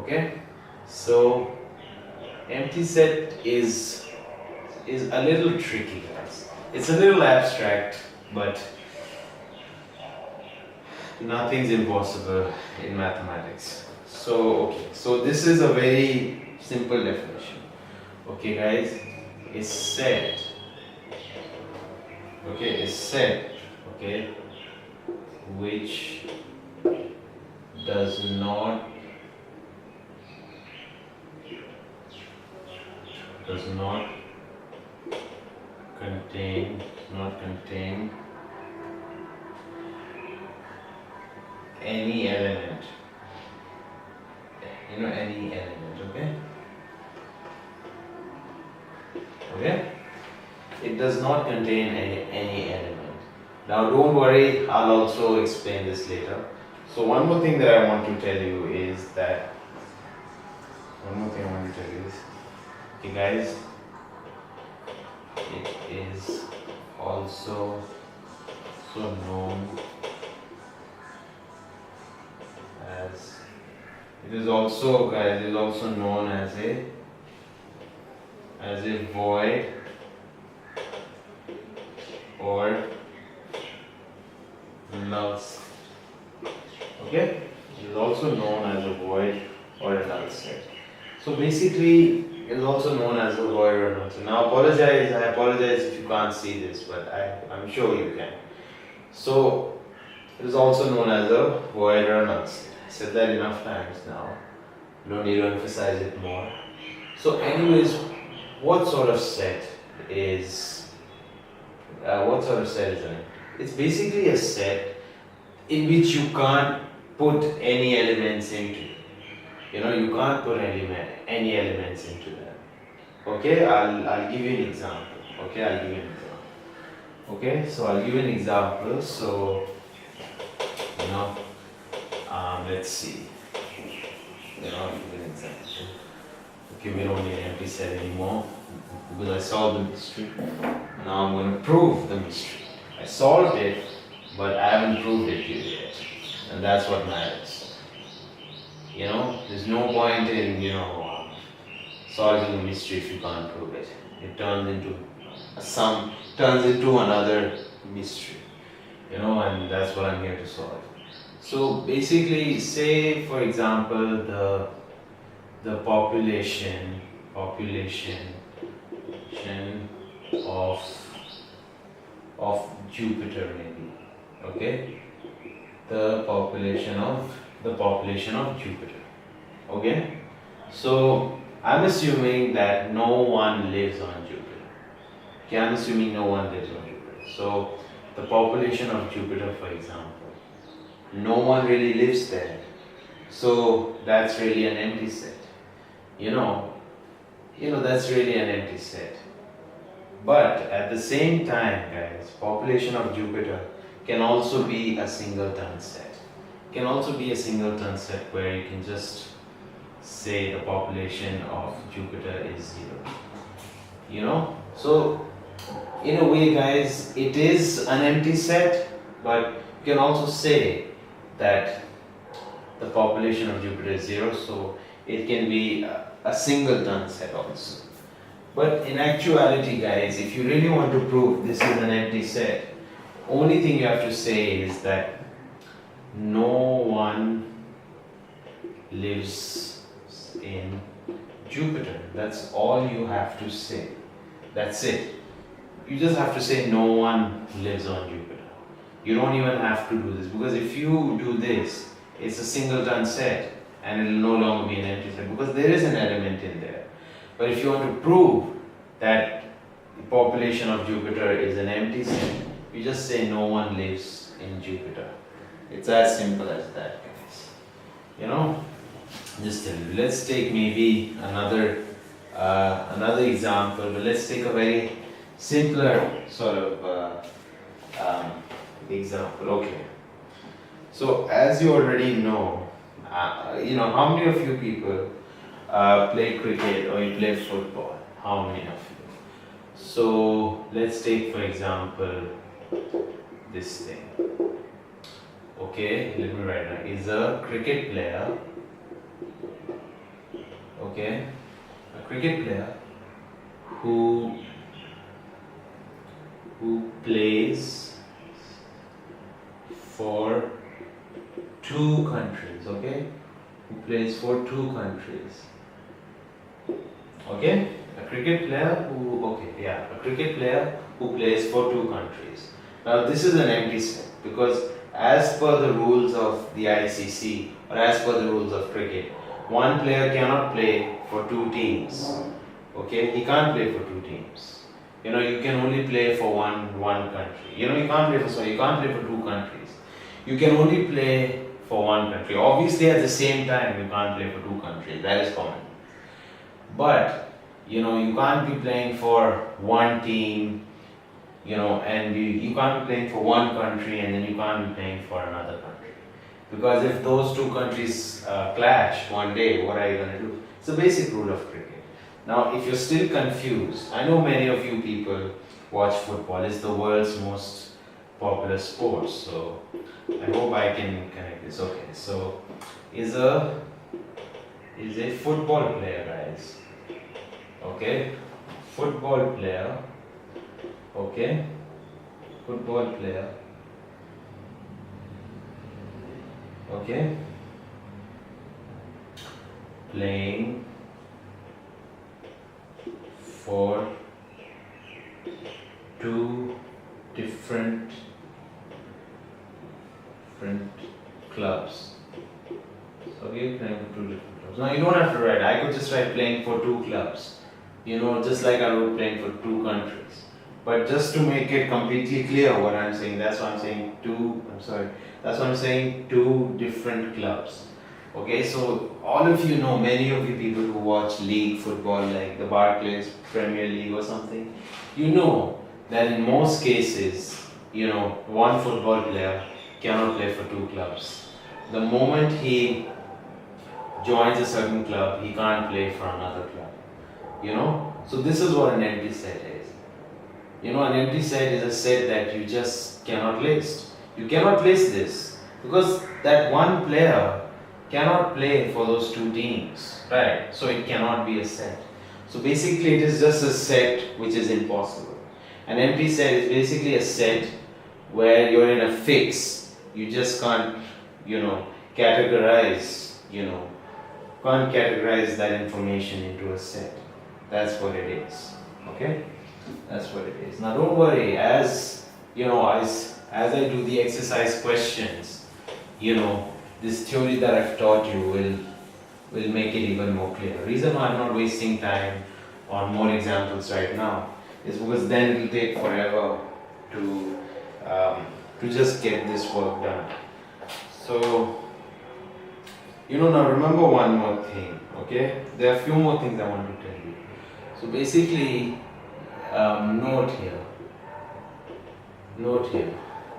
Okay, so empty set is a little tricky, guys. It's a little abstract, but nothing's impossible in mathematics. So this is a very simple definition. Okay, guys, is set. Okay, is set. Okay, which does not contain any element. Any element. Okay, it does not contain any element. Now don't worry, I'll also explain this later. So one more thing that I want to tell you is that okay guys, it is also known as a void or null set. Okay, it is also known as a void or a null set. So basically, it is also known as a void or a null set. Now, I apologize if you can't see this, but I'm sure you can. So, it is also known as a void or a null set. I said that enough times now. No need to emphasize it more. So, anyways, what sort of set is it? It's basically a set in which you can't put any elements into. You can't put any elements into that. Okay, I'll give you an example. Okay, so I'll give you an example. So, let's see. I'll give you an example. Okay, we don't need an empty set anymore because I solved the mystery. Now I'm going to prove the mystery. I solved it, but I haven't proved it yet, and that's what matters. There's no point in solving a mystery if you can't prove it. It turns into another mystery. And that's what I'm here to solve. So basically, say for example the population of Jupiter, maybe. Okay, the population of Jupiter. Okay, so I'm assuming that no one lives on Jupiter. Okay, I'm assuming no one lives on Jupiter. So the population of Jupiter, for example, no one really lives there. So that's really an empty set. That's really an empty set. But at the same time, guys, population of Jupiter can also be a singleton set. Where you can just say the population of Jupiter is 0. So in a way, guys, it is an empty set, but you can also say that the population of Jupiter is 0, so it can be a singleton set also. But in actuality, guys, if you really want to prove this is an empty set, only thing you have to say is that no one lives in Jupiter. That's all you have to say. That's it. You just have to say no one lives on Jupiter. You don't even have to do this, because if you do this, it's a singleton set and it will no longer be an empty set because there is an element in there. But if you want to prove that the population of Jupiter is an empty set, you just say no one lives in Jupiter. It's as simple as that, guys. Just tell you. Let's take maybe another example, but let's take a very simpler sort of example. Okay. So as you already know, how many of you people play cricket or you play football? How many of you? So let's take for example this thing. Okay, let me write down. Is a cricket player okay, a cricket player who plays for two countries, okay, who plays for two countries, okay, a cricket player who, a cricket player who plays for two countries. Now this is an empty set because as per the rules of the ICC or as per the rules of cricket, one player cannot play for two teams. Okay, he can't play for two teams. You know, you can only play for one country. You know, you can't play for two countries. You can only play for one country. Obviously, at the same time, you can't play for two countries. That is common. But you know, you can't be playing for one team. You know, and you can't be playing for one country and then you can't be playing for another country. Because if those two countries clash one day, what are you going to do? It's a basic rule of cricket. Now, if you're still confused, I know many of you people watch football. It's the world's most popular sport. So I hope I can connect this. Okay, so is a football player, guys. Okay, football player. Okay, football player. Okay, playing for two different clubs. Okay, playing for two different clubs. Now you don't have to write. I could just write playing for two clubs. You know, just like I wrote playing for two countries. But just to make it completely clear what I'm saying, that's why I'm saying that's why I'm saying two different clubs. Okay, so all of you know, many of you people who watch league football like the Barclays Premier League or something, you know that in most cases, you know, one football player cannot play for two clubs. The moment he joins a certain club, he can't play for another club. You know? So this is what an empty set is. You know, an empty set is a set that you just cannot list. You cannot list this because that one player cannot play for those two teams, right? So it cannot be a set. So basically it is just a set which is impossible. An empty set is basically a set where you're in a fix. You just can't, you know, categorize that information into a set. That's what it is. Okay? That's what it is. Now don't worry, as you know, as I do the exercise questions, you know, this theory that I've taught you will make it even more clear. The reason why I'm not wasting time on more examples right now is because then it will take forever to just get this work done. So, you know, now remember one more thing, okay? There are a few more things I want to tell you. So basically, note here.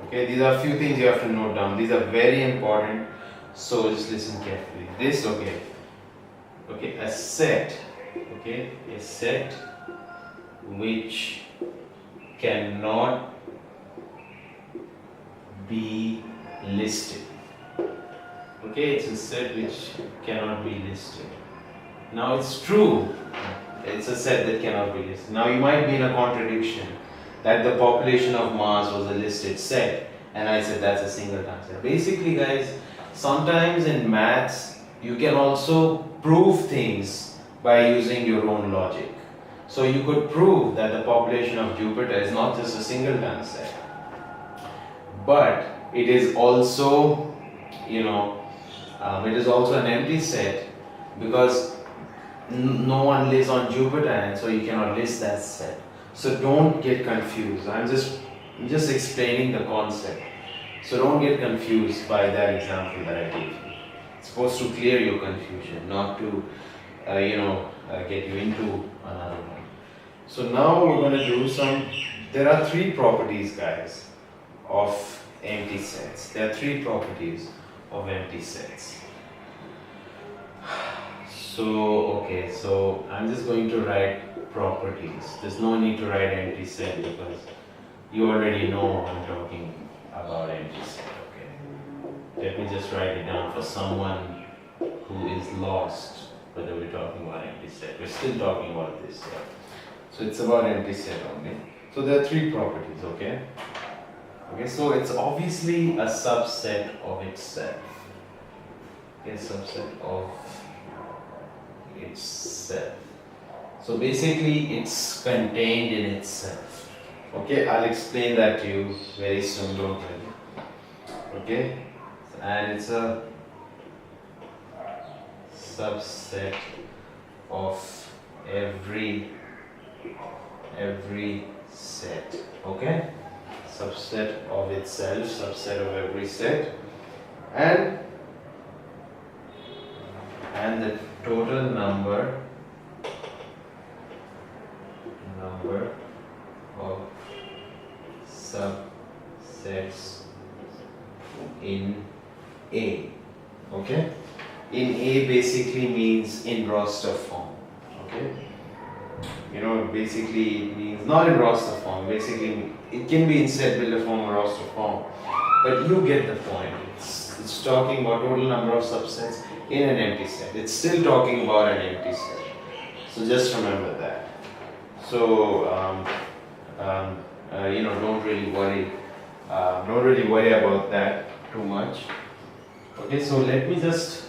Okay, these are a few things you have to note down. These are very important, so just listen carefully. This, okay, a set, okay, a set which cannot be listed. Okay, it's a set which cannot be listed. Now it's true, it's a set that cannot be listed. Now you might be in a contradiction that the population of Mars was a listed set, and I said that's a singleton set. Basically, guys, sometimes in maths you can also prove things by using your own logic. So you could prove that the population of Jupiter is not just a singleton set, but it is also, you know, it is also an empty set because no one lives on Jupiter, and so you cannot list that set. So don't get confused. I'm just explaining the concept. So don't get confused by that example that I gave you. It's supposed to clear your confusion, not to, get you into another one. So now we're going to do there are three properties, guys, of empty sets. There are three properties of empty sets. So I'm just going to write properties. There's no need to write empty set because you already know I'm talking about empty set. Okay. Let me just write it down for someone who is lost whether we're talking about empty set. We're still talking about this set. So it's about empty set only. So there are three properties, okay? Okay, so it's obviously a subset of itself. Okay, subset of itself. So basically it's contained in itself. Okay, I'll explain that to you very soon, don't worry. Okay, and it's a subset of every set. Okay, subset of itself, subset of every set, and the total number of subsets in A. Okay, in A basically means in roster form. Okay, you know, basically it means not in roster form. Basically it can be in set builder form or roster form, but you get the point. It's talking about total number of subsets in an empty set. It's still talking about an empty set, so just remember that. So you know, don't really worry about that too much. Okay, so let me just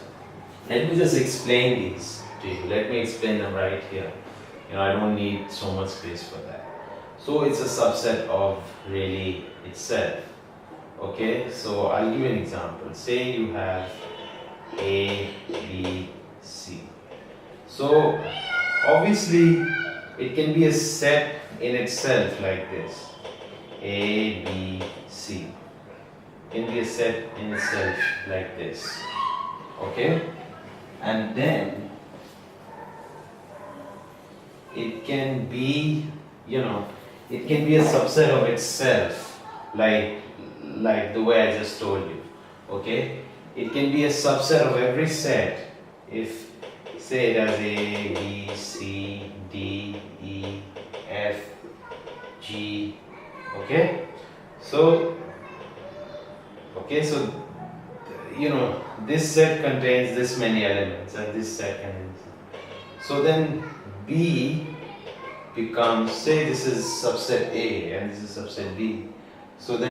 explain these to you. Let me explain them right here. You know, I don't need so much space for that. So it's a subset of really itself. Okay, so I'll give you an example. Say you have A, B, C. So obviously it can be a set in itself like this. A, B, C. Can be a set in itself like this. Okay? And then it can be, you know, it can be a subset of itself, like the way I just told you. Okay? It can be a subset of every set if, say, it has A, B, C, D, E, F, G. Okay? So you know, this set contains this many elements and this set contains. So then B becomes, say this is subset A and this is subset B. So then